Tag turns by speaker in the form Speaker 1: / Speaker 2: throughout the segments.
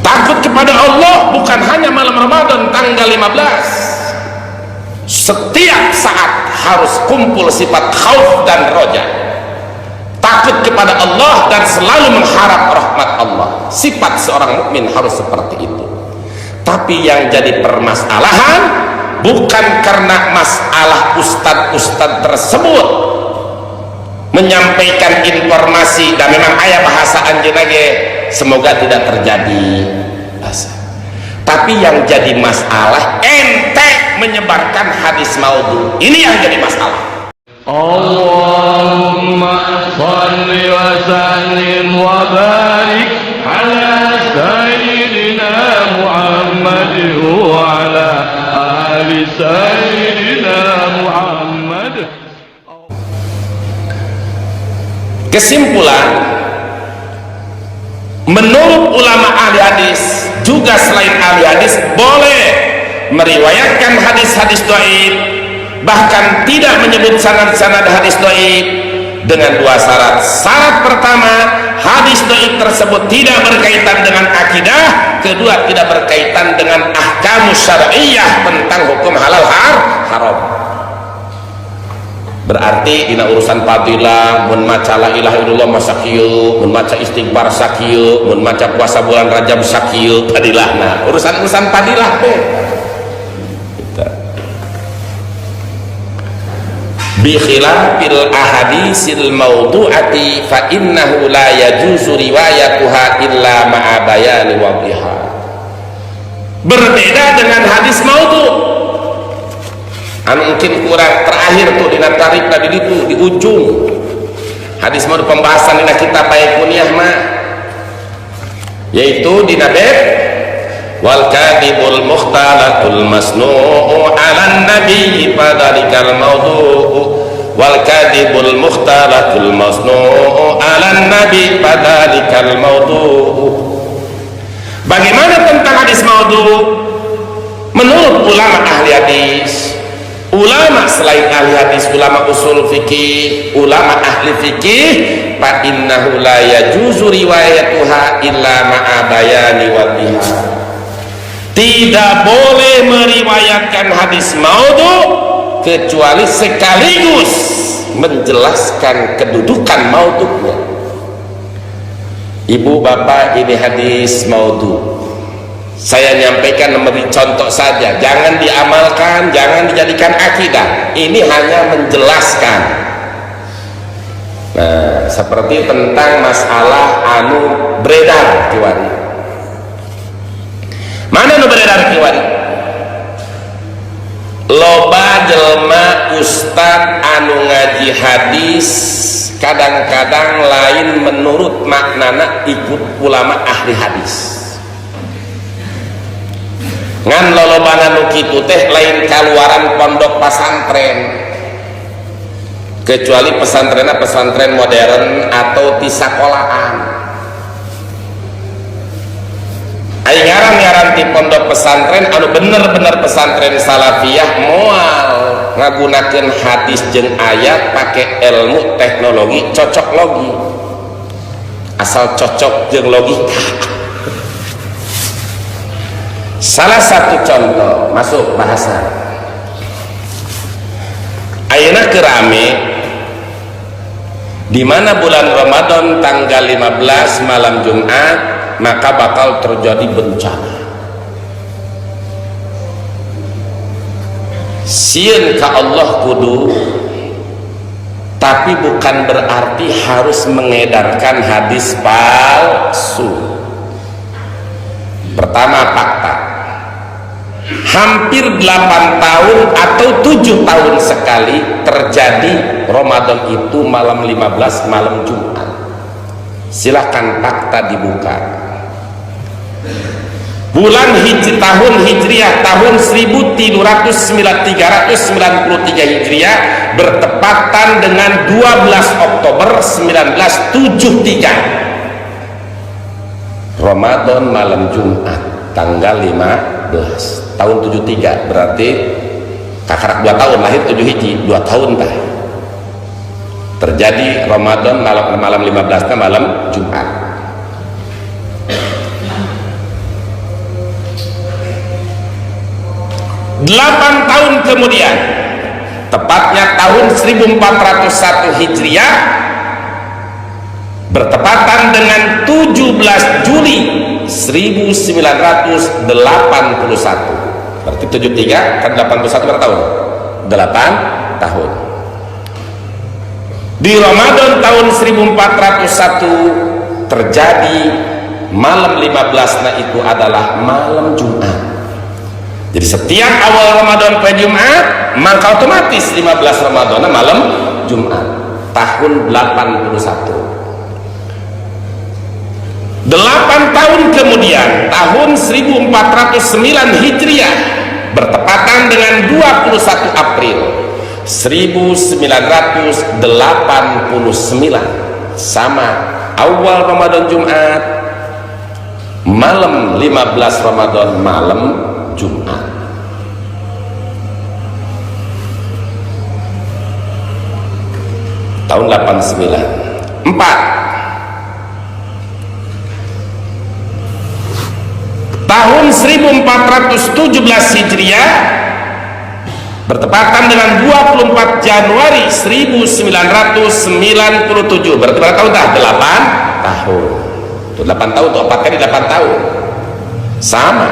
Speaker 1: Takut kepada Allah bukan hanya malam Ramadan tanggal 15. Setiap saat harus kumpul sifat khauf dan roja. Takut kepada Allah dan selalu mengharap rahmat Allah. Sifat seorang mukmin harus seperti itu. Tapi yang jadi permasalahan bukan karena masalah ustadz-ustadz tersebut menyampaikan informasi dan memang ayah bahasa anjeunna ge semoga tidak terjadi bahasa. Tapi yang jadi masalah ente menyebarkan hadis maudhu. Ini yang jadi masalah.
Speaker 2: Allahumma salli wa sallim wa barik ala sayyidina Muhammad wa ala ali sayyidina Muhammad.
Speaker 1: Kesimpulan, menurut ulama ahli hadis juga selain ahli hadis boleh meriwayatkan hadis-hadis dhaif, bahkan tidak menyebut sanad-sanad hadis dhaif dengan dua syarat. Syarat pertama, hadis dhaif tersebut tidak berkaitan dengan akidah. Kedua, tidak berkaitan dengan ahkamus syar'iyyah tentang hukum halal haram. Berarti dina urusan fadilah mun maca la ilaha illallah masakieu, mun maca istighfar sakieu, mun maca puasa bulan Rajab sakieu, fadilahna urusan-urusan fadilah teh. Bi khilafil ahadisil mawdu'ati fa innahu la yajuzu riwayatuha illa ma'a bayani wadhiha. Berbeda dengan hadis maudhu. Anu mungkin kurang terakhir tuh dina tarikh tadi itu di ujung hadis maudhu pembahasan dina kitab Baiquniyah mah, yaitu dina bab wal kadibul mukhtalatul masnu'u 'alan nabi fadzalikal mawdu'u wal kadibul mukhtalatul masnu'u 'alan nabi fadzalikal mawdu'u. Bagaimana tentang hadis maudhu? Menurut ulama ahli hadis, ulama selain ahli hadis, ulama usul fikih, ulama ahli fikih, fa innahu la yajuzu riwayatuha illa ma'a bayani wadhiha. Tidak boleh meriwayatkan hadis maudhu kecuali sekaligus menjelaskan kedudukan maudhunya. Ibu bapak, ini hadis maudhu. Saya nyampaikan memberi contoh saja, jangan diamalkan, jangan dijadikan akidah. Ini hanya menjelaskan. Nah, seperti tentang masalah anu beredar kiwari. Mana anu beredar kiwari? Loba jelma ustad anu ngaji hadis kadang-kadang lain menurut maknana ikut ulama ahli hadis. Ngan lolobana nu kitu teh lain kaluaran pondok pesantren, kecuali pesantrenna pesantren modern atau di sekolahan. Ai ngaran-ngaran di pondok pesantren anu bener-bener pesantren salafiyah moal ngagunakeun hadis jeung ayat pakai ilmu teknologi cocok logi, asal cocok jeung logika. Salah satu contoh masuk bahasa ayeuna kerame di mana bulan Ramadan tanggal 15 malam Jumat maka bakal terjadi bencana. Sieun ka Allah kudu, tapi bukan berarti harus mengedarkan hadis palsu. Pertama, fakta hampir 8 tahun atau 7 tahun sekali terjadi Ramadan itu malam 15 malam Jumat. Silahkan fakta dibuka. Bulan tahun Hijriah tahun 1393 Hijriah bertepatan dengan 12 Oktober 1973 Ramadan malam Jumat tanggal 15 tahun 73, berarti kakarak 2 tahun, lahir 7 Hiji 2 tahun tah terjadi Ramadan malam 15 malam Jumat. 8 tahun kemudian, tepatnya tahun 1401 Hijriah, bertepatan dengan 17 Juli 1981, berarti 73 kan 81 berapa tahun? 8 tahun. Di Ramadan tahun 1401 terjadi malam 15, nah itu adalah malam Jumat. Jadi setiap awal Ramadan ke Jumat, maka otomatis 15 Ramadan malam Jumat tahun 81. 8 tahun kemudian, tahun 1409 Hijriah, bertepatan dengan 21 April 1989, sama awal Ramadan Jumat, malam 15 Ramadan malam Jumat. Tahun 89. 4. Tahun 1417 Hijriah, bertepatan dengan 24 Januari 1997, berarti berapa tahun dah? 8 tahun. 8 tahun, 4 kali 8 tahun. Sama.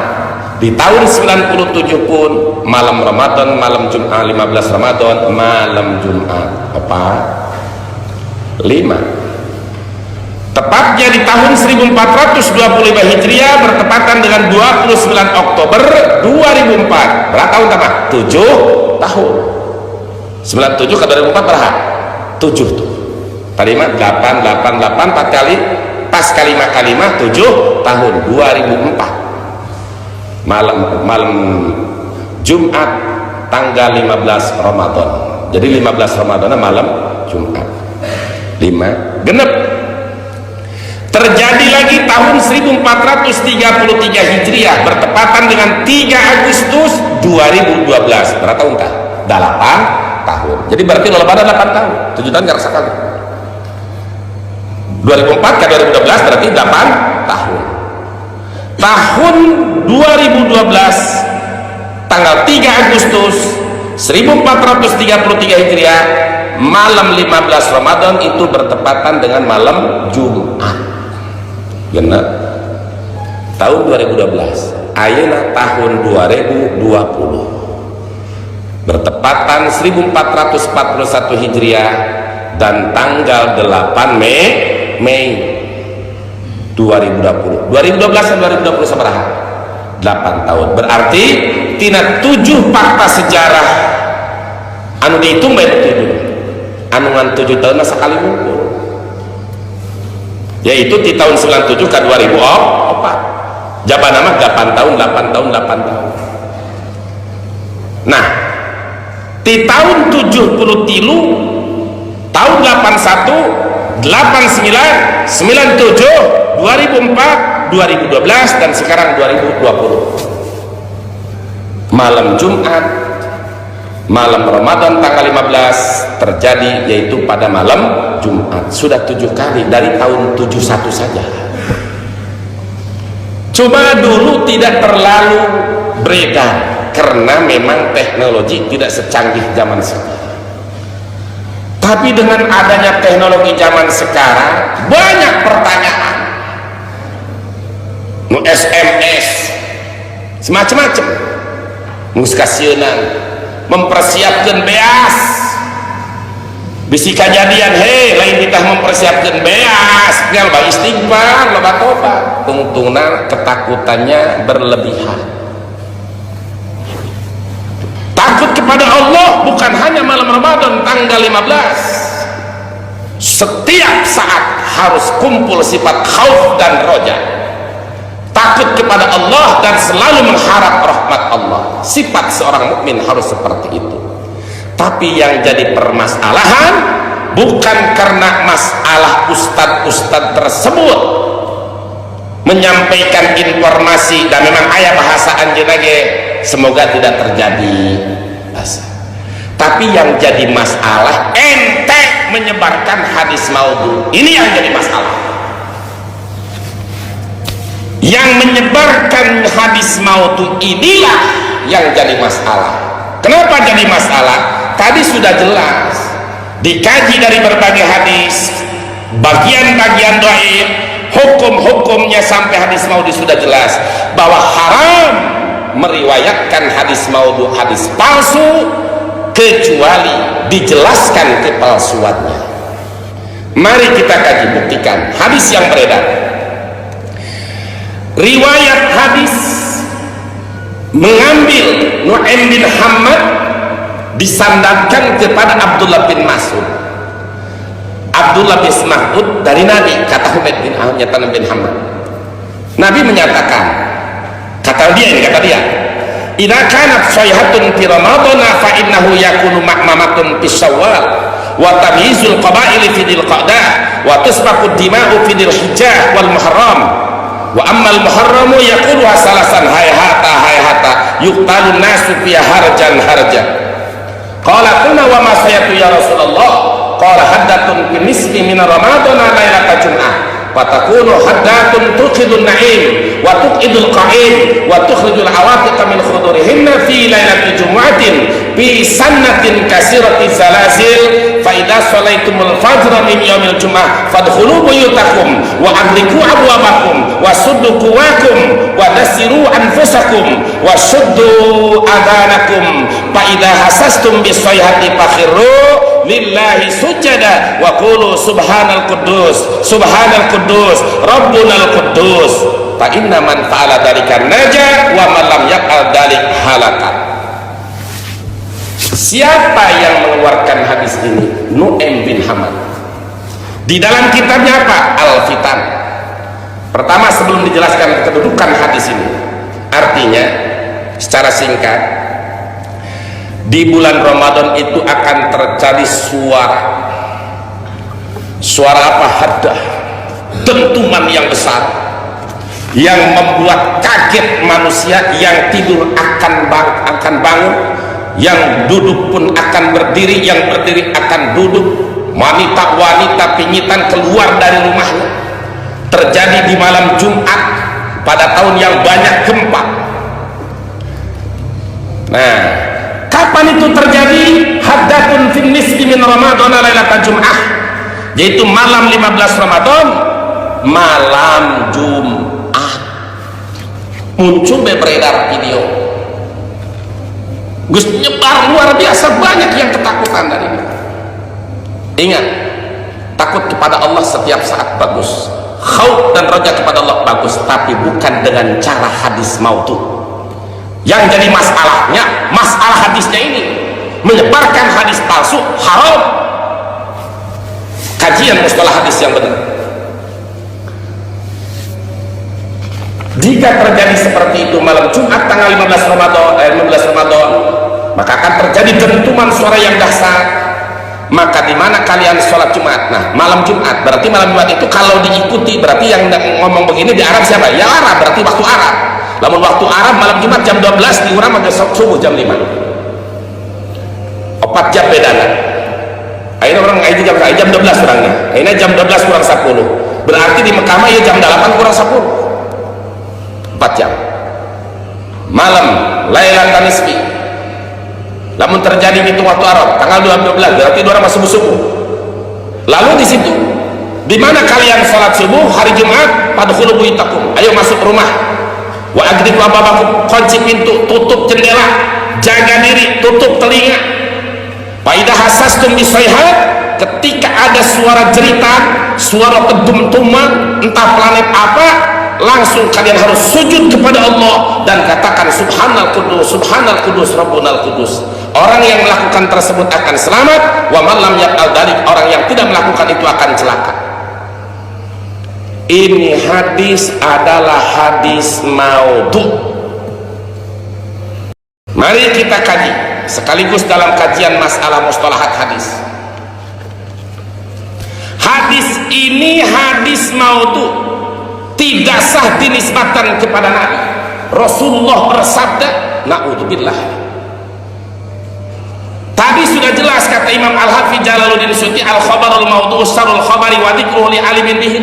Speaker 1: Di tahun 97 pun malam Ramadan, malam Jumat, 15 Ramadan, malam Jumat. Apa? 5. Tepatnya di tahun 1425 Hijriah, bertepatan dengan 29 Oktober 2004. Berapa tahun tambah? 7 tahun. 97 ke 2004 berapa? 7 tuh. Tadi mah 8, 8, 8, 4 kali, pas kalimat 7 tahun, 2004. Malam Jumat tanggal 15 Ramadan. Jadi 15 Ramadan malam Jumat. 5 genep. Terjadi lagi tahun 1433 Hijriah, bertepatan dengan 3 Agustus 2012. Berapa tahun kah? 8 tahun. Jadi berarti lo pada 8 tahun. 7 tahun gak rasa kali. 2004 ke 2012 berarti 8 tahun. Tahun 2012 tanggal 3 Agustus 1433 Hijriah, malam 15 Ramadan itu bertepatan dengan malam Jumat. Genap tahun 2012, ayeuna tahun 2020, bertepatan 1441 Hijriah dan tanggal 8 Mei 2020. 2012 dan 2020 sabaraha? 8 tahun. Berarti tina 7 fakta sejarah anu dihitung bae 7. Anu ngan 7 tahun masa kali ngumpul. Yaitu di tahun 97 ke 2004. Jaban nama 8 tahun, 8 tahun, 8 tahun. Nah, di tahun 73, tahun 81, 89, 97, 2004, 2012 dan sekarang 2020. Malam Jumat, malam Ramadan tanggal 15 terjadi, yaitu pada malam Jumat. Sudah 7 kali dari tahun 71 saja. Cuma dulu tidak terlalu beredar karena memang teknologi tidak secanggih zaman sekarang. Tapi dengan adanya teknologi zaman sekarang, banyak pertanyaan, SMS, semacam-macam, muskasieunan, mempersiapkan beas, bisi kejadian, hei lain kita mempersiapkan beas, loba istighfar, loba tobat, tungtungna ketakutannya berlebihan. Takut kepada Allah bukan hanya malam Ramadan tanggal 15, setiap saat harus kumpul sifat khauf dan roja, takut kepada Allah dan selalu mengharap rahmat Allah. Sifat seorang mukmin harus seperti itu. Tapi yang jadi permasalahan bukan karena masalah ustadz-ustadz tersebut menyampaikan informasi dan memang ayah bahasa anjeunna ge semoga tidak terjadi bahasa. Tapi yang jadi masalah ente menyebarkan hadis maudhu. Ini yang jadi masalah. Yang menyebarkan hadis maudhu inilah yang jadi masalah. Kenapa jadi masalah? Tadi sudah jelas dikaji dari berbagai hadis, bagian-bagian dhaif, hukum-hukumnya sampai hadis maudhu sudah jelas bahwa haram meriwayatkan hadis maudhu, hadis palsu, kecuali dijelaskan kepalsuannya. Mari kita kaji, buktikan hadis yang beredar. Riwayat hadis mengambil Nu'aim bin Hammad disandarkan kepada Abdullah bin Mas'ud. Abdullah bin Mas'ud dari Nabi, kata Humaid bin Hammad. Nabi menyatakan, kata dia, idza kanat sayhatun fi ramadhan fa innahu yakunu ma'mamatun fi syawal wa tamyizul qaba'il fi dzil qa'dah wa tusbaqu dima'u fi dzil hijjah wal muharram wa ammal muharramu yaquluha salasan hayhata yuqtalun nasu fi harjan qala qulna wa ma sayatu ya Rasulullah qala haddatun bi nisbi min ramadhan lailata jum'ah fatakunu haddatun tuqidun na'im wa tuqidul qa'id wa tukhrijul awatiq min khudurihinna fi lailati jumu'atin fi sannatin kasirati zalazil fa idza salaitumul fajra min yaumil jum'ah fadkhulu buyutakum wa adriku abwabakum wa suddu quwakum wa dasiru anfusakum wa shuddu adanakum fa idza hasastum bis sayhati fakhiru lillahi sujada wa qulu subhanal quddus rabbunal quddus fa inna man fa'ala dzalika naja wa man lam yaqal dzalik halaka. Siapa yang mengeluarkan hadis ini? Nu'aim bin Hammad. Di dalam kitabnya apa? Al-Fitan. Pertama, sebelum dijelaskan kedudukan hadis ini, artinya secara singkat, di bulan Ramadan itu akan terjadi suara apa? Haddah, dentuman yang besar yang membuat kaget manusia. Yang tidur akan bangun, yang duduk pun akan berdiri, yang berdiri akan duduk, wanita-wanita pingitan keluar dari rumahnya. Terjadi di malam Jumat pada tahun yang banyak gempa. Nah, kapan itu terjadi? Haddatun fin nisbi min Ramadan lailata Jum'ah, yaitu malam 15 Ramadan, malam Jumat. Muncul beredar video, Gus, nyebar luar biasa, banyak yang ketakutan dari ini. Ingat, takut kepada Allah setiap saat bagus, khauf dan roja kepada Allah bagus, tapi bukan dengan cara hadis maudhu. Yang jadi masalah hadisnya ini menyebarkan hadis palsu, haram. Kajian mustalah hadis yang benar. Jika terjadi seperti itu malam Jumat tanggal 15 Ramadan, maka akan terjadi dentuman suara yang dahsyat. Maka di mana kalian sholat Jumat? Nah, malam Jumat, berarti malam Jumat itu kalau diikuti, berarti yang ngomong begini di Arab siapa? Ya Arab, berarti waktu Arab. Namun waktu Arab malam Jumat jam 12 diurang sampai subuh jam 5. 4 jam bedanya. Akhirnya orang jam 12 orangnya. Akhirnya jam 12 kurang 10. Berarti di Mekah ya jam 8 kurang 10. 4 jam. Malam Lailatul Nisfi. Namun terjadi di waktu Arab tanggal 12 berarti orang masuk subuh. Lalu di situ di mana kalian sholat subuh hari Jumat, fadkhulu buyutakum, ayo masuk rumah, wa agriqu ababakum, kunci pintu, tutup jendela, jaga diri, tutup telinga. Fa idza hasastum bisayhat, ketika ada suara jeritan, suara dentuman entah planet apa, langsung kalian harus sujud kepada Allah dan katakan subhanal qudus rabbunal qudus. Orang yang melakukan tersebut akan selamat, wa man lam yaqal dzalik, orang yang tidak melakukan itu akan celaka. Ini hadis adalah hadis maudhu. Mari kita kaji sekaligus dalam kajian masalah mustalahat hadis. Hadis ini hadis maudhu, tidak sah dinisbatkan kepada Nabi. Rasulullah bersabda, na'udzubillah. Tadi sudah jelas kata Imam Al-Hafiz Jalaluddin Suyuti, al-khabarul maudhu syarrul khabari wa dzikruhu li alimin bihi.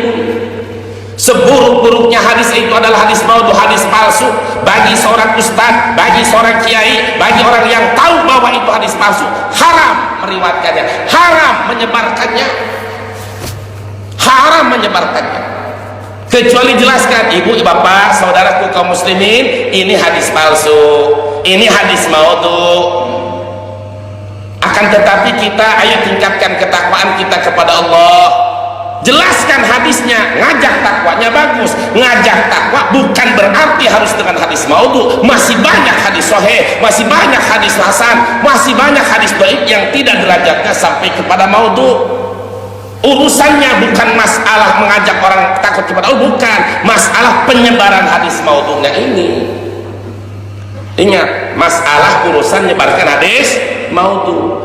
Speaker 1: Seburuk-buruknya hadis itu adalah hadis maudhu, hadis palsu. Bagi seorang ustaz, bagi seorang kiai, bagi orang yang tahu bahwa itu hadis palsu, haram meriwayatkannya, haram menyebarkannya, haram menyebarkannya. Kecuali jelaskan, ibu, bapak, saudaraku kaum muslimin, ini hadis palsu, ini hadis maudhu. Akan tetapi kita ayo tingkatkan ketakwaan kita kepada Allah. Jelaskan hadisnya, ngajak takwanya bagus. Ngajak takwa bukan berarti harus dengan hadis maudhu. Masih banyak hadis sahih, masih banyak hadis hasan, masih banyak hadis dhaif yang tidak derajatnya sampai kepada maudhu. Urusannya bukan masalah mengajak orang takut kepada Allah, bukan masalah penyebaran hadis maudhunya ini. Ingat, masalah urusan menyebarkan hadis maudhu.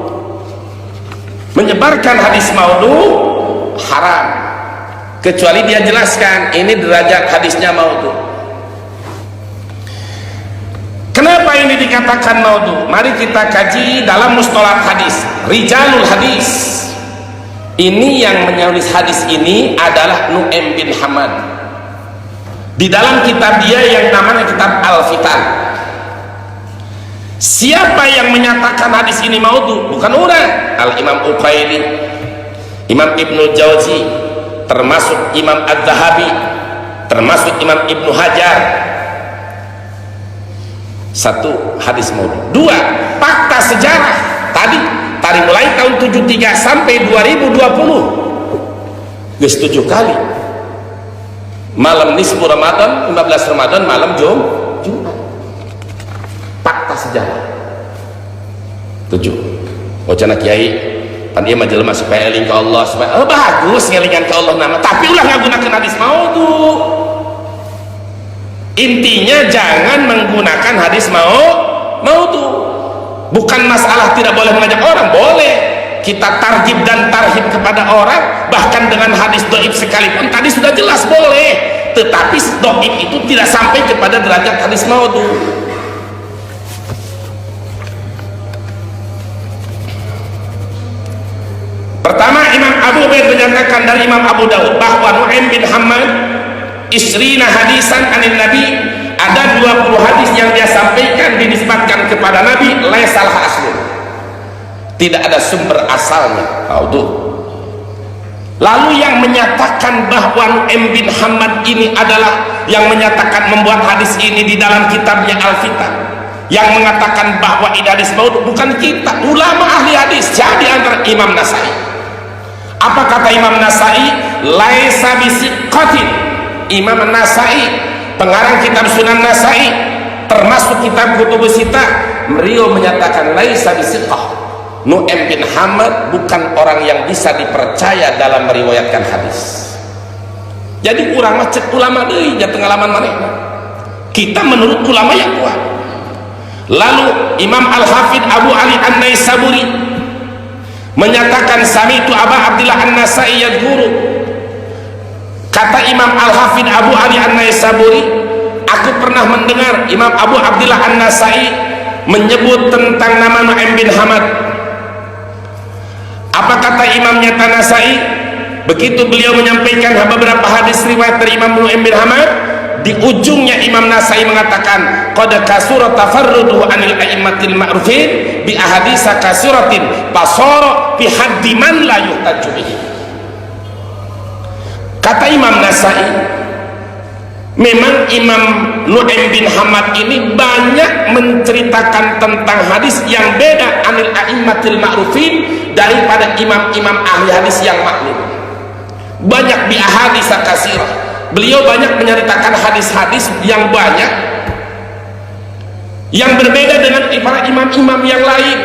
Speaker 1: Menyebarkan hadis maudhu haram, kecuali dia jelaskan ini derajat hadisnya maudhu. Kenapa ini dikatakan maudhu? Mari kita kaji dalam mustalah hadis, rijalul hadis. Ini yang menulis hadis ini adalah Nu'aim bin Hamad. Di dalam kitab dia yang namanya kitab Al-Fitan. Siapa yang menyatakan hadis ini maudhu? Bukan orang. Al-Imam Uqaili, Imam Ibnu Jauzi, termasuk Imam Adz-Dzahabi, termasuk Imam Ibnu Hajar. Satu, hadis maudhu. Dua, fakta sejarah tadi dari mulai tahun 73 sampai 2020 geus 7 kali malam nisfu Ramadan, 15 Ramadan, malam Jumat. Fakta sejarah 7. Wacana kiai pan dia mah jelema supaya eling ke Allah, supaya bagus ngelingan ke Allah nama, tapi ulah ngagunakeun hadis maudhu. Intinya jangan menggunakan hadis maudhu. Bukan masalah tidak boleh mengajak orang, boleh kita tarjib dan tarhib kepada orang, bahkan dengan hadis dhaif sekalipun tadi sudah jelas boleh, tetapi dhaif itu tidak sampai kepada derajat hadis maudhu. Pertama, Imam Abu Ubaid menyatakan dari Imam Abu Dawud bahwa Nu'aim bin Hamad isrina hadisan anin Nabi, ada 20 hadis yang dia sampaikan dinisbatkan kepada Nabi, laisal aslu, tidak ada sumber asalnya, maudhu. Lalu yang menyatakan bahwa Nu'aim bin Hamad ini adalah yang menyatakan membuat hadis ini di dalam kitabnya Al-Fitan, yang mengatakan bahwa ini hadis maudhu bukan kita, ulama ahli hadis. Jadi antara Imam Nasai, apa kata Imam Nasai? Laisa bisiqatin. Imam Nasai, pengarang kitab Sunan Nasai, termasuk kitab Kutubus Sittah, beliau menyatakan laisa bisiqah. Nu'aim bin Hamad bukan orang yang bisa dipercaya dalam meriwayatkan hadis. Jadi urang mah cek ulama deui nya pengalaman manehna. Kita menurut ulama yang kuat. Lalu Imam Al-Hafidh Abu Ali An-Naisaburi menyatakan sami'tu Aba Abdillah An-Nasai yadhkuru. Kata Imam Al-Hafidh Abu Ali An-Naisaburi, aku pernah mendengar Imam Abu Abdillah An-Nasai menyebut tentang nama Nu'aim bin Hamad. Apa kata Imamnya Tanasai? Begitu beliau menyampaikan beberapa hadis riwayat dari Imam Nu'aim bin Hamad, di ujungnya Imam Nasai mengatakan qad kasura tafarruduhu anil a'immatil ma'rufin bi ahaditsa kasiratin fasara bi haddi man la yuhtaju bihi. Kata Imam Nasai, memang Imam Nu'aim bin Hamad ini banyak menceritakan tentang hadis yang beda anil a'immatil ma'rufin daripada imam-imam ahli hadis yang maklum. Banyak bi ahaditsa kasirah, beliau banyak menceritakan hadis-hadis yang banyak yang berbeda dengan para imam-imam yang lain,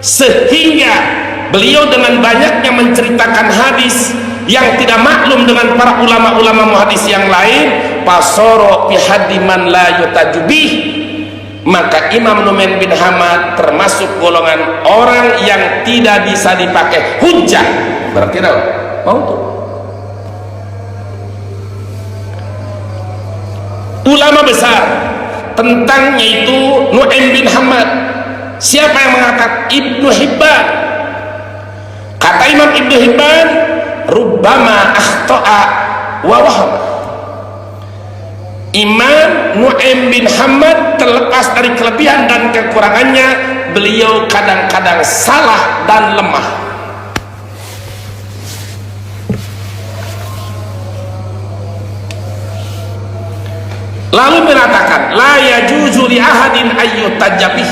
Speaker 1: sehingga beliau dengan banyaknya menceritakan hadis yang tidak maklum dengan para ulama-ulama muhadis yang lain, pasoro bihaddi man la yutajubih, maka Imam Nu'aim bin Hamad termasuk golongan orang yang tidak bisa dipakai hujjah. Berarti apa? Maudhu. Ulama besar tentangnya itu Nu'aim bin Hamad. Siapa yang mengatakan? Ibnu Hibban. Kata Imam Ibnu Hibban, rubbama akhta'a wa wahama. Imam Nu'aim bin Hamad terlepas dari kelebihan dan kekurangannya, beliau kadang-kadang salah dan lemah. Lalu mengatakan, la yajuzu li ahadin ayyutajabih,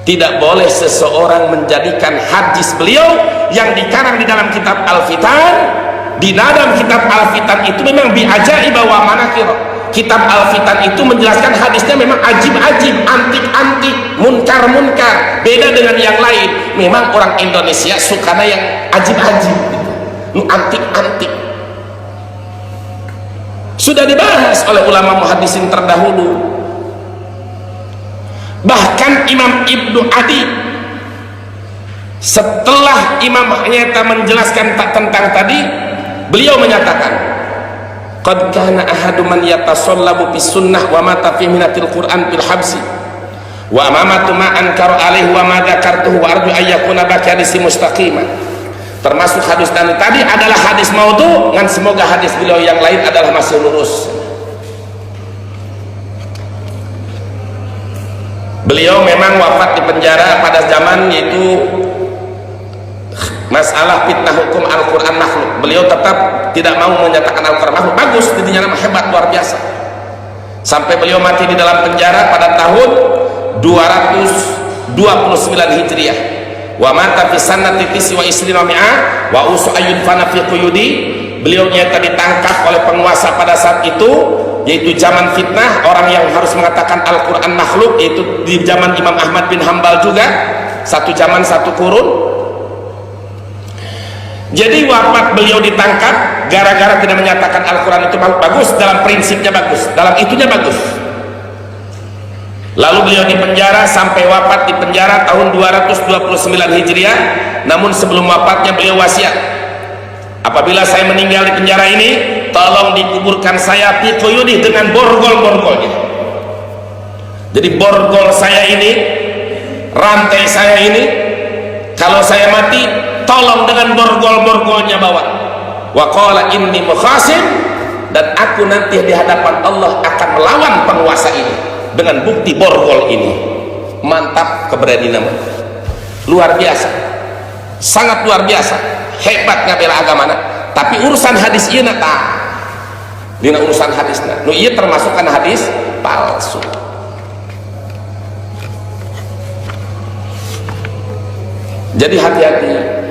Speaker 1: tidak boleh seseorang menjadikan hadis beliau yang dikarang di dalam kitab Al-Fitan. Di dalam kitab Al-Fitan itu memang bi'ajaib wa manakir. Kitab Al-Fitan itu menjelaskan hadisnya memang ajib-ajib, antik-antik, munkar-munkar, beda dengan yang lain. Memang orang Indonesia sukanya yang ajib-ajib, antik-antik. Sudah dibahas oleh ulama muhaddisin terdahulu. Bahkan Imam Ibnu Adi, setelah Imam Nyata menjelaskan tentang tadi, beliau menyatakan, qad kana ahadu man yatasallabu bis sunnah wa mata fi minatil Qur'an bil habsi wa amamatu ma ankara alaihi wa ma dzakartuhu wa arju ayyakuna bakadisi mustaqimah. Termasuk hadis tadi adalah hadis maudhu, dan semoga hadis beliau yang lain adalah masih lurus. Beliau memang wafat di penjara pada zaman yaitu masalah fitnah hukum Al-Quran makhluk. Beliau tetap tidak mau menyatakan Al-Quran makhluk. Bagus, didinya nama hebat, luar biasa. Sampai beliau mati di dalam penjara pada tahun 229 Hijriah. Wa mata fi sanati tisi wa isrina mi'ah wa usu ayyun fana fi quyudi. Beliau nyata ditangkap oleh penguasa pada saat itu, yaitu zaman fitnah, orang yang harus mengatakan Al-Quran makhluk, yaitu di zaman Imam Ahmad bin Hambal juga, satu zaman satu kurun. Jadi wafat beliau ditangkap gara-gara tidak menyatakan Al-Quran itu bagus, dalam prinsipnya bagus, dalam itunya bagus. Lalu beliau di penjara sampai wafat di penjara tahun 229 Hijriah. Namun sebelum wafatnya beliau wasiat, apabila saya meninggal di penjara ini, tolong dikuburkan saya fi quyudi dengan borgol-borgolnya. Jadi borgol saya ini, rantai saya ini, kalau saya mati, tolong dengan borgol-borgolnya bawa. Wa qala inni mukhasim, dan aku nanti di hadapan Allah akan melawan penguasa ini dengan bukti borgol ini. Mantap keberanian, luar biasa, sangat luar biasa, hebat ngabela agama. Tapi urusan hadis ieu na tah, dina urusan hadisna nu ieu termasuk kan hadis palsu. Jadi hati-hati.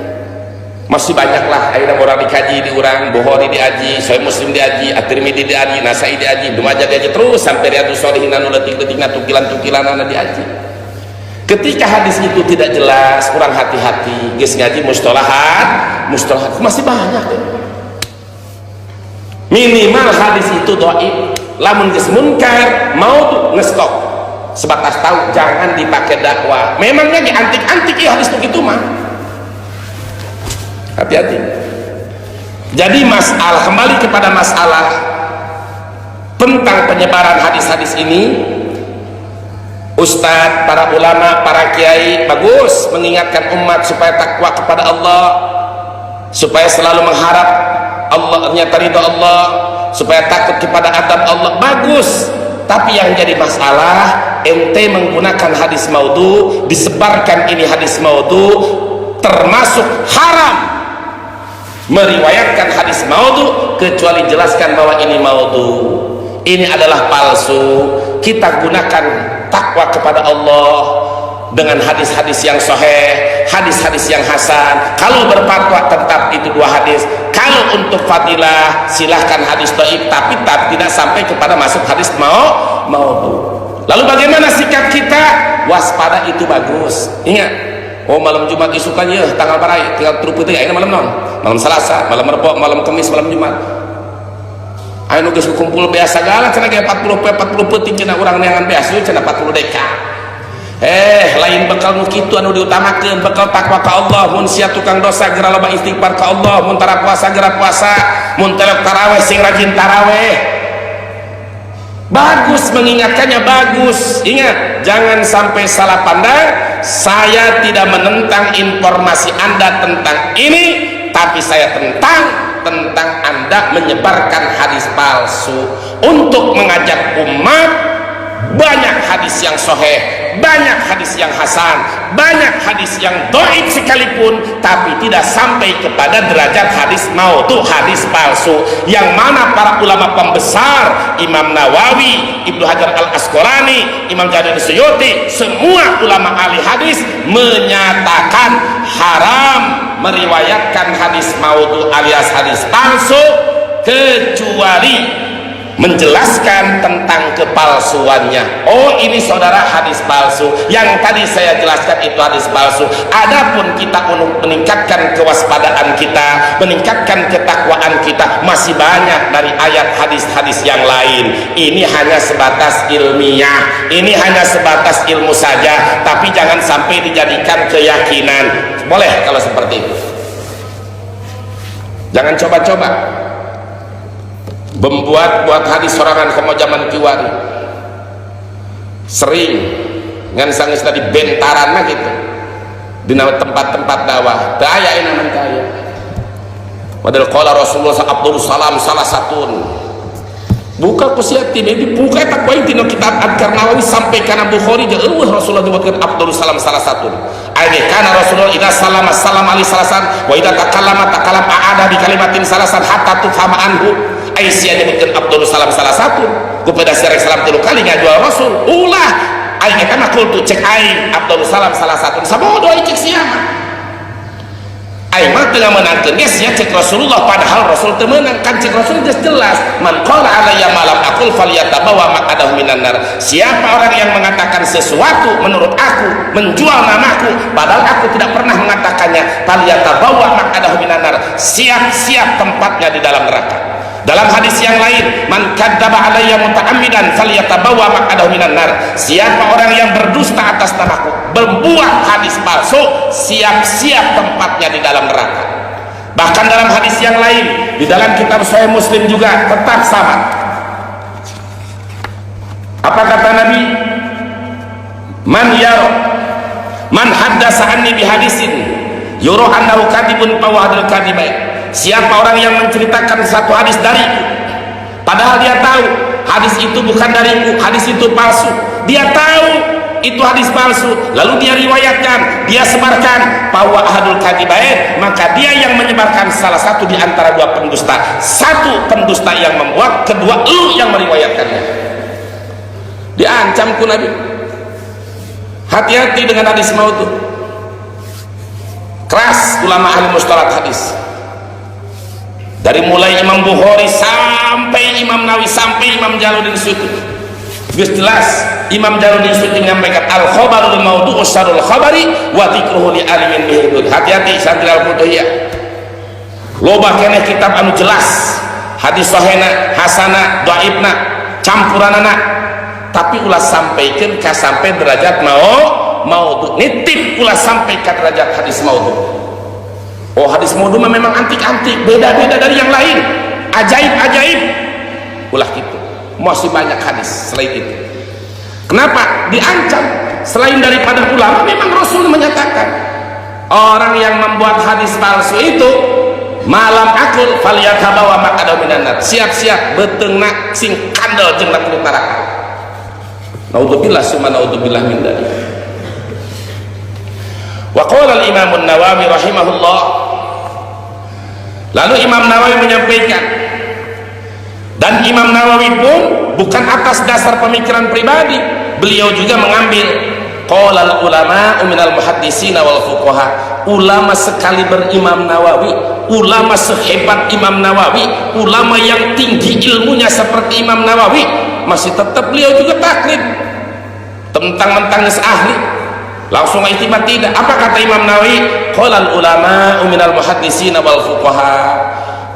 Speaker 1: Masih banyaklah ayeuna orang dikaji di urang, Bukhari diaji, Sahih Muslim diaji, At-Tirmidzi diaji, Nasai diaji, Ibnu Majah diaji, terus sampai Riyadhus Shalihin anu leutik-leutikna tukilan-tukilanana diaji. Ketika hadis itu tidak jelas, kurang hati-hati, geus ngaji mustalahat masih banyak deh. Minimal hadis itu dhaif, lamun geus munkar mau ngestop. Sebatas tahu, jangan dipakai dakwah. Memangnya ge antik-antik ya hadis begitu mah. Hati-hati. Jadi masalah, kembali kepada masalah tentang penyebaran hadis-hadis ini, Ustadz, para ulama, para kiai bagus mengingatkan umat supaya takwa kepada Allah, supaya selalu mengharap Allahnya ridha Allah, supaya takut kepada adab Allah, bagus. Tapi yang jadi masalah, ente menggunakan hadis maudhu, disebarkan ini hadis maudhu, termasuk haram meriwayatkan hadis maudhu kecuali jelaskan bahwa ini maudhu, ini adalah palsu. Kita gunakan takwa kepada Allah dengan hadis-hadis yang sahih, hadis-hadis yang hasan. Kalau berfatwa tetap itu dua hadis. Kalau untuk fadilah silahkan hadis dhaif, tapi tidak sampai kepada masuk hadis maudhu. Lalu bagaimana sikap kita? Waspada itu bagus. Ingat, oh malam Jumat isukan ya tanggal barai tinggal teruputih ayeuna malam non, malam Selasa, malam Rebo, malam Kamis, malam Jumat. Ayeuna geus kumpul biasa segala cenah ge 40 peuting cenah urang neangan biasa cenah 40 deka. Lain bekal nu kitu anu diutamakeun, bekal takwa ka Allah. Mun sia tukang dosa geura loba istighfar ka Allah, mun tara puasa geura puasa, mun telok tarawih sing rajin tarawih. Bagus mengingatkannya, bagus. Ingat, jangan sampai salah pandang. Saya tidak menentang informasi Anda tentang ini, tapi saya tentang tentang Anda menyebarkan hadis palsu untuk mengajak umat. Banyak hadis yang sahih, banyak hadis yang hasan, banyak hadis yang dhaif sekalipun, tapi tidak sampai kepada derajat hadis maudhu, hadis palsu, yang mana para ulama pembesar, Imam Nawawi, Ibnu Hajar Al-Asqalani, Imam Jalalain Suyuti, semua ulama ahli hadis menyatakan haram meriwayatkan hadis maudhu alias hadis palsu, kecuali menjelaskan tentang kepalsuannya. Oh, ini saudara hadis palsu, yang tadi saya jelaskan itu hadis palsu. Adapun kita untuk meningkatkan kewaspadaan kita, meningkatkan ketakwaan kita, masih banyak dari ayat hadis-hadis yang lain. Ini hanya sebatas ilmiah, ini hanya sebatas ilmu saja, tapi jangan sampai dijadikan keyakinan. Boleh kalau seperti itu, jangan coba-coba membuat hadis sorangan komo zaman kiwari. Sering ngan sangis tadi bentaran gitu di tempat-tempat dakwah daya enaman kaya padahal qala Rasulullah Abdul Salam salah satun buka kusiati ini buka tak poin tino kitab Adkar Nawawi sampai kana Bukhari je Rasulullah disebutkan Abdul Salam salah satun ini karena Rasulullah idza salama salam ali salasan wa idza takallama a'ada bi kalimatin salasan hatta tufhama anhu. Aisyah nyebutkan Abdul Salam salah satu kepada Syarif Salam 3 kali ngajual Rasul ulah aing kan aku tuh cek aing Abdul Salam salah satu sabodo cek siapa aing mah tengah menangkan guys ya cek Rasulullah, padahal Rasul teu meunang kan cek Rasul jelas man qala alayya malam aqul falyatabawa maqadahu minan nar. Siapa orang yang mengatakan sesuatu menurut aku menjual namaku padahal aku tidak pernah mengatakannya, falyatabawa maqadahu minan nar, siap-siap tempatnya di dalam neraka. Dalam hadis yang lain, man kadzdzaba alayya muta'ammidan falyatabawa maq'adahu minan nar. Siapa orang yang berdusta atas namaku, membuat hadis palsu, siap-siap tempatnya di dalam neraka. Bahkan dalam hadis yang lain, di dalam kitab Sahih Muslim juga tetap sama. Apa kata Nabi? Man haddasa anni bihadisin yura annahu kadibun fa huwa kadibay. Siapa orang yang menceritakan satu hadis dariku padahal dia tahu hadis itu bukan dariku, hadis itu palsu, dia tahu itu hadis palsu, lalu dia riwayatkan, dia sebarkan, bahwa ahadul kadibain, maka dia yang menyebarkan salah satu di antara dua pendusta. Satu pendusta yang membuat, kedua lu yang meriwayatkannya. Diancam ku Nabi. Hati-hati dengan hadis maut itu. Keras ulama ahli mustalah hadis. Dari mulai Imam Bukhari sampai Imam Nawawi sampai Imam Jalaluddin Suyuti, jelas Imam Jalaluddin Suyuti menyampaikan al-khabarul maudhu' syarrul khabari wa dzikruhu li alimin bihudud. Hati-hati santri al-futuhiyah. Loba keneh kitab anu jelas hadis sahihna, hasana, dhaifna, campuranana, tapi ulah sampaikan ka sampai derajat maudhu'. Nitip ulah sampai ka derajat hadis maudhu'. Oh, hadis maudhu memang antik-antik, beda-beda dari yang lain, ajaib-ajaib. Ulah gitu. Masih banyak hadis selain itu. Kenapa? Diancam. Selain daripada ulama, memang Rasul menyatakan orang yang membuat hadis palsu itu malam akul falyatabawa maq'adahu minan nar. Siap-siap beteungna sing kandel jeung na neraka. Naudzubillah summa naudzubillah min dzalik. Wa qala al-Imam an-Nawawi rahimahullah, lalu Imam Nawawi menyampaikan, dan Imam Nawawi pun bukan atas dasar pemikiran pribadi, beliau juga mengambil qala al-ulama minal muhaddisina wal fuqaha. Ulama sekali berimam Nawawi, ulama sehebat Imam Nawawi, ulama yang tinggi ilmunya seperti Imam Nawawi, masih tetap beliau juga taklid tentang mentangis ahli. Langsung itimat tidak. Apa kata Imam Nawawi? Qala ulama minal muhaddisina wal fuqaha.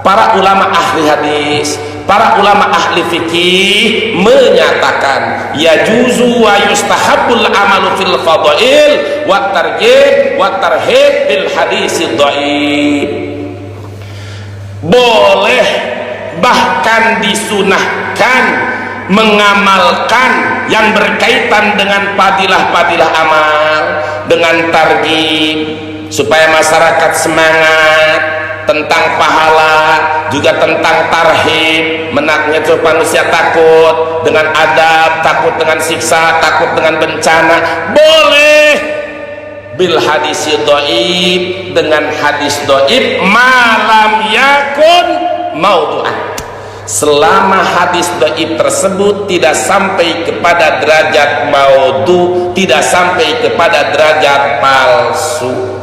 Speaker 1: Para ulama ahli hadis, para ulama ahli fikih menyatakan yajuzu wa yustahabbul amalu fil fadail wa targhib wa tarhib bil hadis dhaif. Boleh, bahkan disunahkan mengamalkan yang berkaitan dengan padilah-padilah amal, dengan targhib supaya masyarakat semangat tentang pahala, juga tentang tarhib, menaknya tuh manusia takut dengan adab, takut dengan siksa, takut dengan bencana, boleh bil hadis dhaif, dengan hadis dhaif malam yakun maudhu'an, selama hadis dhaif tersebut tidak sampai kepada derajat maudhu, tidak sampai kepada derajat palsu.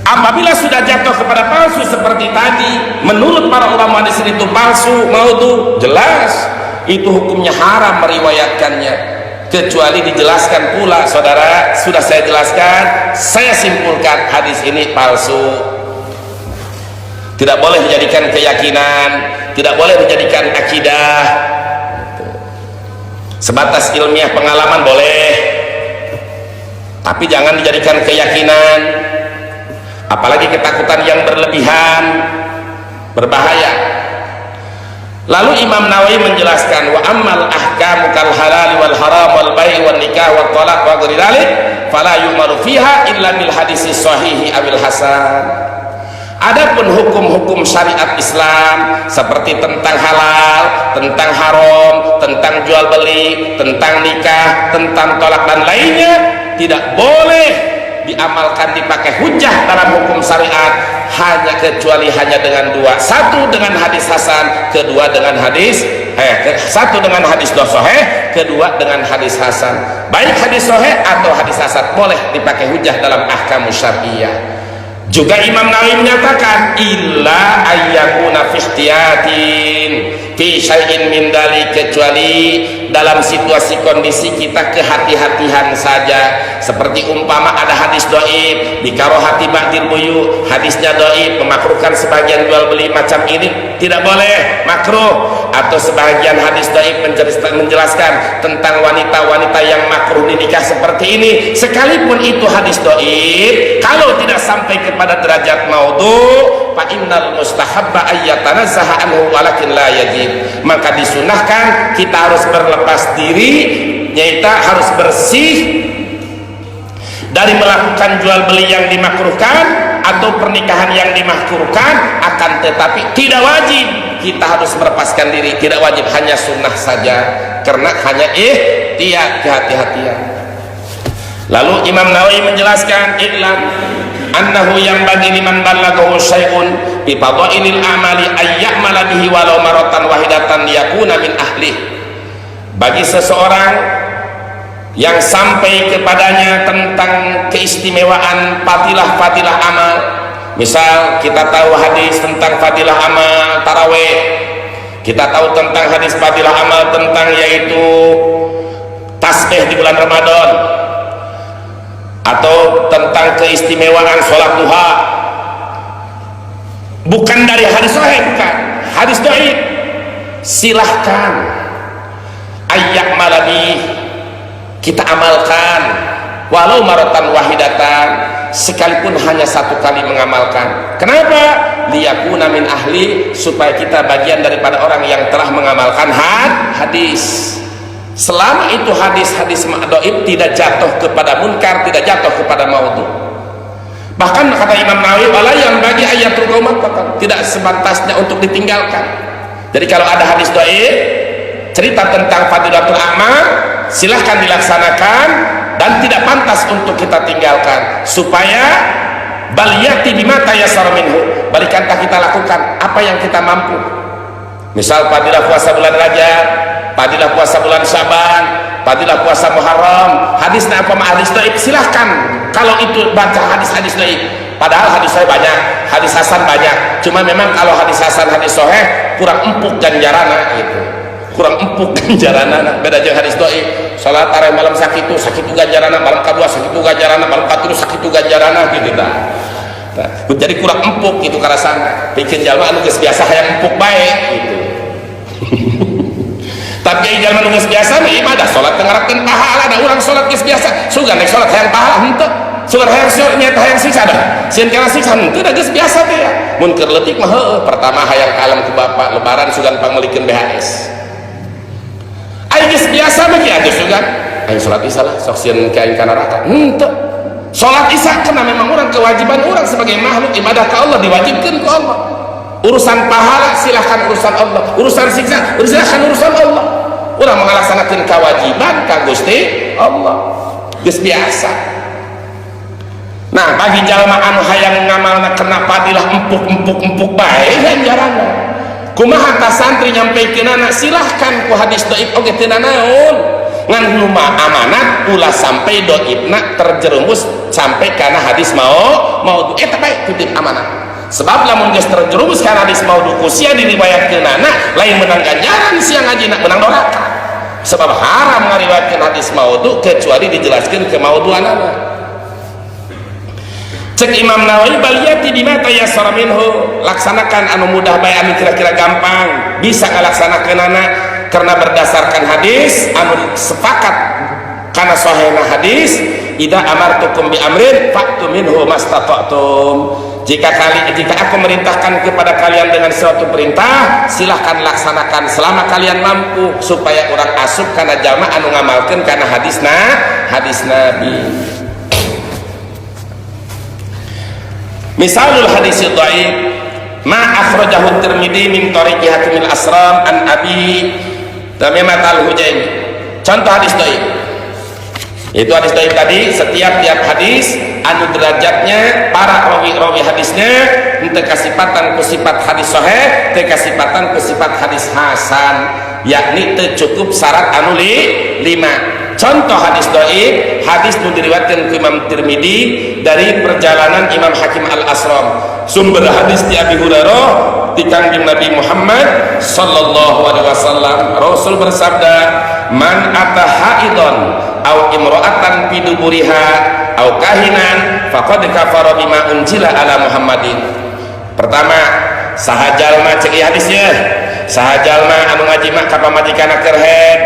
Speaker 1: Apabila sudah jatuh kepada palsu seperti tadi, menurut para ulama hadis itu palsu, maudhu, jelas itu hukumnya haram meriwayatkannya, kecuali dijelaskan pula. Saudara, sudah saya jelaskan, saya simpulkan hadis ini palsu. Tidak boleh dijadikan keyakinan, tidak boleh dijadikan akidah. Sebatas ilmiah pengalaman boleh, tapi jangan dijadikan keyakinan. Apalagi ketakutan yang berlebihan, berbahaya. Lalu Imam Nawawi menjelaskan, wa ammal ahkamu kal halal wal haram wal bai' wal nikah wal talaq wa ghairi dzalik fala yu'maru fiha illa bil hadisi sahihi awil hasan. Adapun hukum-hukum syariat Islam seperti tentang halal, tentang haram, tentang jual beli, tentang nikah, tentang tolak dan lainnya tidak boleh diamalkan, dipakai hujah dalam hukum syariat kecuali hanya dengan dua: satu dengan hadis hasan, kedua dengan hadis satu dengan hadis sahih, kedua dengan hadis hasan. Baik hadis sahih atau hadis hasan boleh dipakai hujah dalam ahkamus syariah. Juga Imam Nawawi menyatakan illa ayyakuna fi ihtiyatin fi syai'in min dalik, kecuali dalam situasi kondisi kita kehati-hatian saja, seperti umpama ada hadis dhaif bikarohati ba'dil buyu, hadisnya dhaif memakruhkan sebagian jual beli macam ini, tidak boleh, makruh. Atau sebagian hadis dhaif menjelaskan tentang wanita-wanita yang makruh dinikah seperti ini, sekalipun itu hadis dhaif, kalau tidak sampai kepada derajat maudhu, fa innal mustahabba ayyatanazzaha anhu walakin la yajib, maka disunahkan kita harus berlepas diri, kita harus bersih dari melakukan jual beli yang dimakruhkan atau pernikahan yang dimakruhkan, akan tetapi tidak wajib kita harus melepaskan diri, tidak wajib, hanya sunnah saja, karena hanya kehati-hatian. Lalu Imam Nawawi menjelaskan, i'lam annahu yang bagi liman balaghahu syai'un bi fadhailil a'mali ayya'mala bihi walau maratan wahidatan yakuna min ahli. Bagi seseorang yang sampai kepadanya tentang keistimewaan fadilah-fadilah amal, misal kita tahu hadis tentang fadilah amal tarawih, kita tahu tentang hadis fadilah amal tentang yaitu tasbih di bulan Ramadan, atau tentang keistimewaan sholat duha, bukan dari hadis sahih, bukan hadis dhaif, silahkan ayyak malabi, kita amalkan walau maratan wahidatan, sekalipun hanya satu kali mengamalkan. Kenapa? Liyakuna min ahli, supaya kita bagian daripada orang yang telah mengamalkan hadis. Selama itu hadis-hadis dhaif tidak jatuh kepada munkar, tidak jatuh kepada maudhu. Bahkan kata Imam Nawawi, wala yang bagi ayatul qaumat, tidak sebatasnya untuk ditinggalkan. Jadi kalau ada hadis dhaif cerita tentang fadilatul a'mal, silahkan dilaksanakan dan tidak pantas untuk kita tinggalkan, supaya baliyati bima tayassara minhu, balikanlah kita lakukan apa yang kita mampu. Misal fadilah puasa bulan Rajab, fadilah puasa bulan Syaban, fadilah puasa Muharram, hadisnya apa hadis dhaif, silahkan kalau itu baca hadis-hadis dhaif. Padahal hadis sahih banyak, hadis hasan banyak, cuma memang kalau hadis hasan, hadis sahih kurang empuk ganjaranna gitu, kurang empuk ganjaranna, beda jeung hadis dhaif. Salat tarawih malam sakitu ganjaranna, malam kedua sakitu ganjaranna, malam katilu sakitu ganjaranna gitu dah. Jadi kurang empuk gitu karasana, bikin jalma anu geus biasa hayang empuk bae gitu. Tapi jalma anu geus biasa mah ibadah salat ngarakeun pahala, da urang salat geus biasa sugan nek salat hayang pahala henteu, sugan hayang nyata hayang siksa dah, sieun kana siksa henteu da geus biasa teh ya. Mun keur leutik mah heueuh, pertama hayang kalem ku bapa, lebaran sugan panglikeun BHS. Aing geus biasa mah kieu aja sugan, aing salat isya lah sok sieun ka aing ka neraka henteu. Sholat isya kena memang orang kewajiban orang sebagai makhluk ibadah ke Allah, diwajibkan ke Allah. Urusan pahala silahkan urusan Allah, urusan siksa silahkan urusan Allah. Orang melaksanakan kewajiban ka Gusti Allah geus biasa. Nah, bagi jalma anu hayang ngamalna kena padilah empuk bae ganjaranna. Kumaha ka santri nyampeikeunana silahkan ku hadis dhaif oge teu naon. Ngan luma amanat ulah sampai dhaifna terjerumus sampai kana hadis mau eta bae titip amanat. Sebab lamun geus terjerumus kana hadis maudhu ku sia diriwayatkeunana lain menang ganjaran sia ngajina menang doraka. Sebab haram ngariwayatkeun hadis maudhu kecuali dijelaskeun kemaudhuanana. Cek Imam Nawawi baliyati bima tayassara minhu, laksanakan anu mudah bae anu kira-kira gampang bisa ngalaksanakeunana karena berdasarkan hadis anu sepakat kana sahihna hadis idza amartukum bi amrin fa'tu minhu mastata'tum. Jika aku merintahkan kepada kalian dengan suatu perintah, silahkan laksanakan selama kalian mampu, supaya orang asup karena jalma anu ngamalkeun karena hadis Nabi. Misalul hadis dhaif ma akhrajahu Tirmidzi min tariqi Hakimil Asram an Abi Tamimat al-Hujaimi. Contoh hadis dhaif. Itu hadis dhaif tadi, setiap hadis anu derajatnya para rawi hadisnya henteu kasipatan ku sifat hadis sahih, teu kasipatan ku sifat hadis hasan, yakni teu cukup syarat anu 5. Contoh hadis dhaif, hadis nu diriwayatkeun ku Imam Tirmidzi dari perjalanan Imam Hakim Al-Asram. Sumber hadis di Abi Hurairah di Kangjeng Nabi Muhammad sallallahu alaihi wasallam, Rasul bersabda, "Man ata haidon au imra'atan fi duburiha au kahinan faqad kafara bima unzila ala Muhammadin." Pertama, saha jalma cek hadisnya, saha jalma anu ngajima ka pamajikanna keur haid,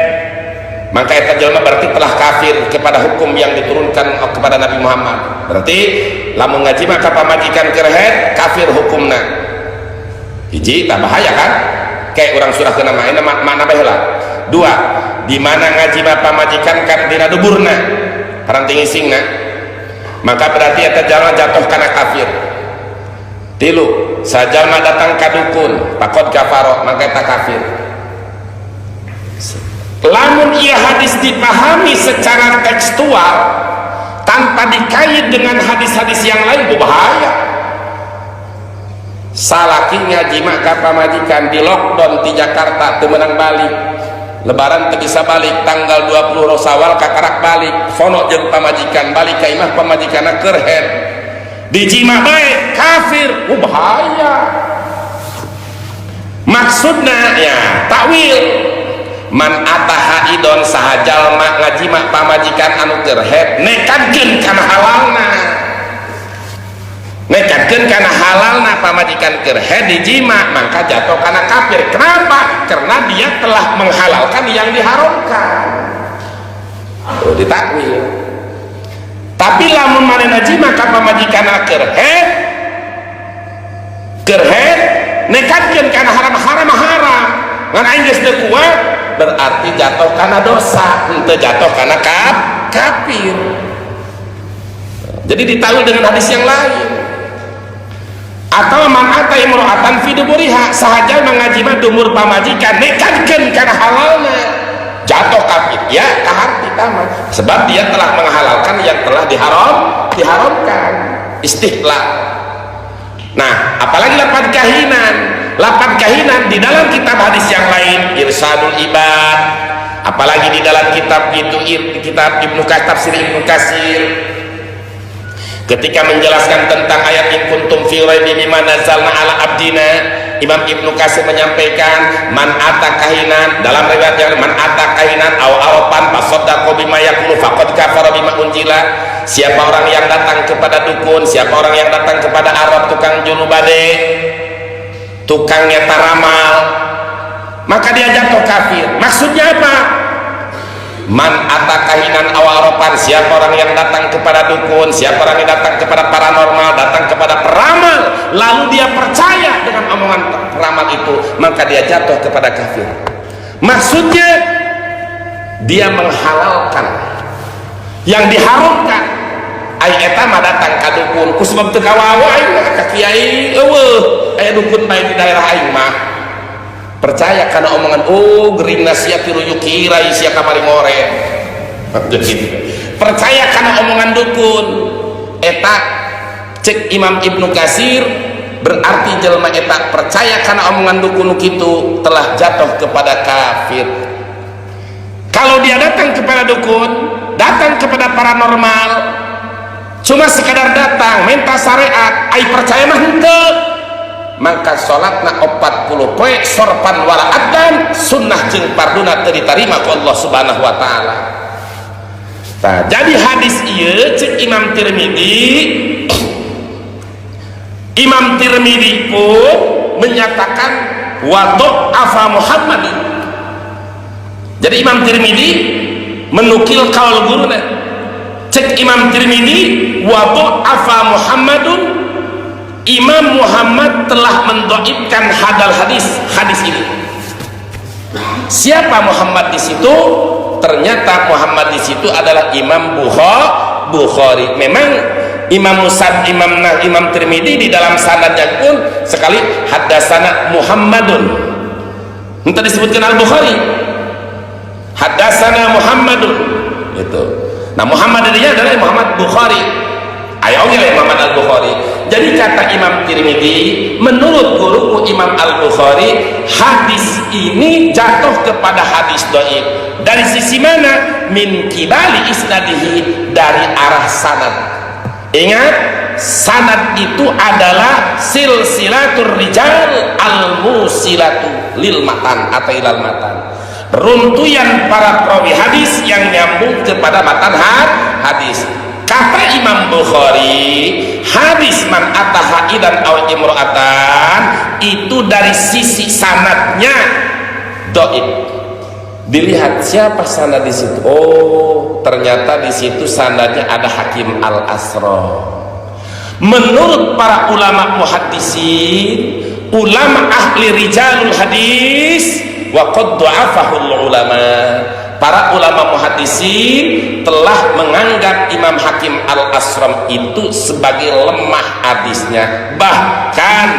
Speaker 1: maka eta jalma berarti telah kafir kepada hukum yang diturunkan kepada Nabi Muhammad. Berarti lamun ngajima ka pamajikan keur haid kafir hukumna. Hiji tah bahaya kan? Kayak orang surah keuna makna baheula. 2, di mana ngajima pamajikan kana dina duburna paranting isingna, maka berarti eta jalma jatuh kana kafir. 3, sajalma datang ka dukun faqad kafara, maka eta kafir. Lamun ia hadis dipahami secara tekstual tanpa dikait dengan hadis-hadis yang lain, bahaya. Salaki ngajima ka pamajikan di lockdown di Jakarta teu meunang balik, lebaran teu bisa balik, tanggal 20 Rosawal kakarak balik, fono jeung pamajikan balik ka imah pamajikanna keur haid, dijima bae kafir, bahaya. Maksudna ya takwil, man ataha idon saha jalma ngajima pamajikan anu keur haid nekadkeun kana halalna, nekadkeun kana halalna pamajikan keur haid dijima, maka jatuh kana kafir. Kenapa? Karena dia telah menghalalkan yang diharamkan. Ditakwil. Tapi lamun manehna jima ka pamajikanna keur haid nekadkeun kana haram ngan aing geus teu kuat, berarti jatuh karena dosa, henteu jatuh karena kafir. Jadi ditawil dengan hadis yang lain. Atau man ata imra'atan fi duburiha, sahaja mangajima dumur pamajikan nekadkeun kana halalna, jatuh kafir ya kaharti tamat, sebab dia telah menghalalkan yang telah diharamkan, istihlal. Nah, apalagi lapan kahinan di dalam kitab hadis yang lain, Irsadul Ibad, apalagi di dalam kitab itu kitab tafsir Ibnu Katsir, ketika menjelaskan tentang ayat in kuntum fi raibin mimma nazzalna ala abdina, Imam Ibnu Katsir menyampaikan man ata kahinan, dalam riwayat yang man ata kahinan aw arafan fasaddaqa bima yaqulu faqad kafara bima unzila. Siapa orang yang datang kepada dukun, siapa orang yang datang kepada arab, tukang junubade, tukang nyata ramal, maka dia jatuh kafir. Maksudnya apa? Man ata kahinan aw arafan, siapa orang yang datang kepada dukun, siapa orang yang datang kepada paranormal, datang kepada peramal, lalu dia percaya dengan omongan peramal itu, maka dia jatuh kepada kafir. Maksudnya dia menghalalkan yang diharamkan. ai eta mah datang ka dukun ku sebab teu kawawa aing ka kiai eueuh aya dukun bae di daerah aing mah percaya kana omongan geringna sia tiru yukirai sia kamari ngoren gitu. Percaya karena omongan dukun eta cek Imam Ibnu Katsir berarti jelma eta percaya karena omongan dukun kitu telah jatuh kepada kafir. Kalau dia datang kepada dukun, datang kepada paranormal, cuma sekadar datang minta syariat ai percaya mah henteu, maka salatna 40 poe sorpan wala adan sunnah jeung farduna teu ditarima ku Allah Subhanahu wa taala. Nah, jadi hadis ieu cek Imam Tirmidzi pun menyatakan wa dha'afa Muhammad. Jadi Imam Tirmidzi menukil kaul guruna cek Imam Tirmidzi wa dha'afa Muhammadun, Imam Muhammad telah mendhaifkan hadis ini. Siapa Muhammad di situ? Ternyata Muhammad di situ adalah Imam Bukhari. Memang Imam Tirmidzi di dalam sanadnya pun sekali haddatsana Muhammadun. Entah disebutkan Al-Bukhari. Haddatsana Muhammadun. Itu. Nah, Muhammad ini adalah Muhammad Bukhari. Ayonya Muhammad Al-Bukhari. Jadi kata Imam Tirmidzi, menurut guruku Imam Al-Bukhari, hadis ini jatuh kepada hadis dhaif. Dari sisi mana? Min kibali isnadihi, dari arah sanad. Ingat, sanad itu adalah silsilatur rijal al-musilatu lil matan atau ilal matan. Runtuyan para perawi hadis yang nyambung kepada matan hadis. Kata Imam Bukhari, hadis man ataha idan aw imra'atan itu dari sisi sanadnya dhaif. Dilihat siapa sanad di situ. Oh, ternyata di situ sanadnya ada Hakim Al-Asra. Menurut para ulama muhaddisin, ulama ahli rijalul hadis, wa qad dha'afahu ulama. Para ulama muhaddisin telah menganggap Imam Hakim Al-Asram itu sebagai lemah hadisnya. Bahkan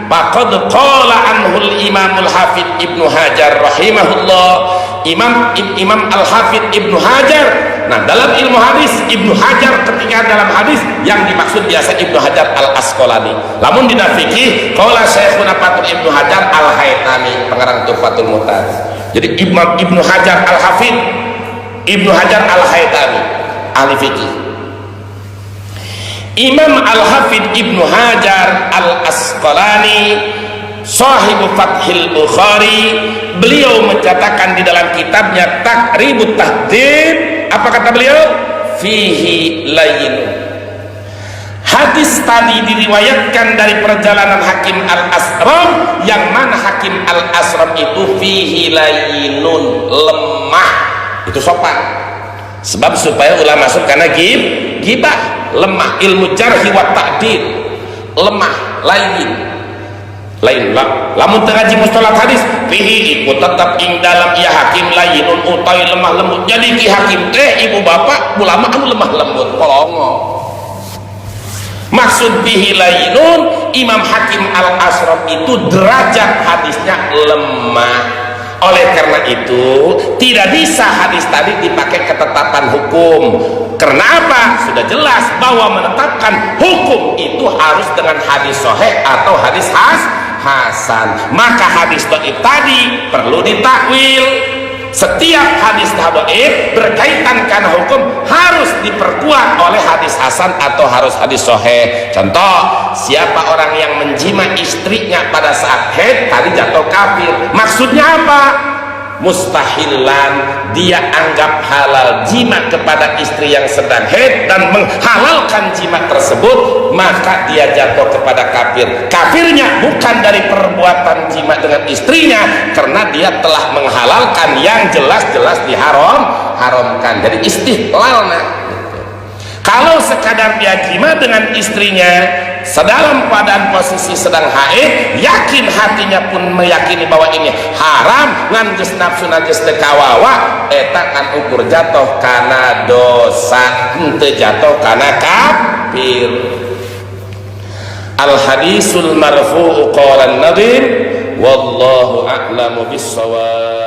Speaker 1: faqad qala anhul Imamul Hafidz Ibnu Hajar rahimahullah. Imam Al-Hafidz Ibnu Hajar. Nah, dalam ilmu hadis Ibnu Hajar ketika dalam hadis yang dimaksud biasa Ibnu Hajar Al-Asqalani. Lamun dina fikih qala Syekhuna Fatul Ibnu Hajar Al-Haytami pengarang Tuhfatul Muhtaz. Jadi Ibnu Hajar Al-Hafidz Ibnu Hajar Al-Haytami ahli fikih. Imam Al-Hafidz Ibnu Hajar Al-Asqalani sahibu Fathil Bukhari, beliau mencatatkan di dalam kitabnya Taqribut Tahdhib, apa kata beliau? Fihi layin. Hadis tadi diriwayatkan dari perjalanan Hakim Al-Asram, yang mana Hakim Al-Asram itu fihi layinun, lemah. Itu sopan. Sebab supaya ulama masuk karena gibah, lemah, ilmu jarhi wa ta'dil, lemah, lain lah. Lamun ngaji mustalah hadis fihi ikut tetap ing dalam ia hakim layinun utai lemah lembut. Jadi ki hakim teh ibu bapak ulama anu lemah lembut polongo. Maksud bihi layinun, Imam Hakim Al-Asram itu derajat hadisnya lemah. Oleh karena itu tidak bisa hadis tadi dipakai ketetapan hukum. Karena apa? Sudah jelas bahwa menetapkan hukum itu harus dengan hadis sahih atau hadis hasan. Maka hadis dhaif tadi perlu ditakwil. Setiap hadis dhaif berkaitan karena hukum harus diperkuat oleh hadis hasan atau harus hadis sahih. Contoh, siapa orang yang menjima istrinya pada saat haid tadi jatuh kafir. Maksudnya apa? Mustahilan, dia anggap halal jima kepada istri yang sedang haid dan menghalalkan jima tersebut, maka dia jatuh kepada kafir. Kafirnya bukan dari perbuatan jima dengan istrinya, karena dia telah menghalalkan yang jelas-jelas diharamkan. Jadi istihlal. Kalau sekadar dia jima dengan istrinya sedalam keadaan posisi sedang haid, yakin hatinya pun meyakini bahwa ini haram, ngan geus nafsu najis teu kawawa, eta kan ukur jatuh kana dosa, henteu jatuh kana kafir. Al hadisul marfu'u qala an-nabi wallahu a'lamu bis-shawab.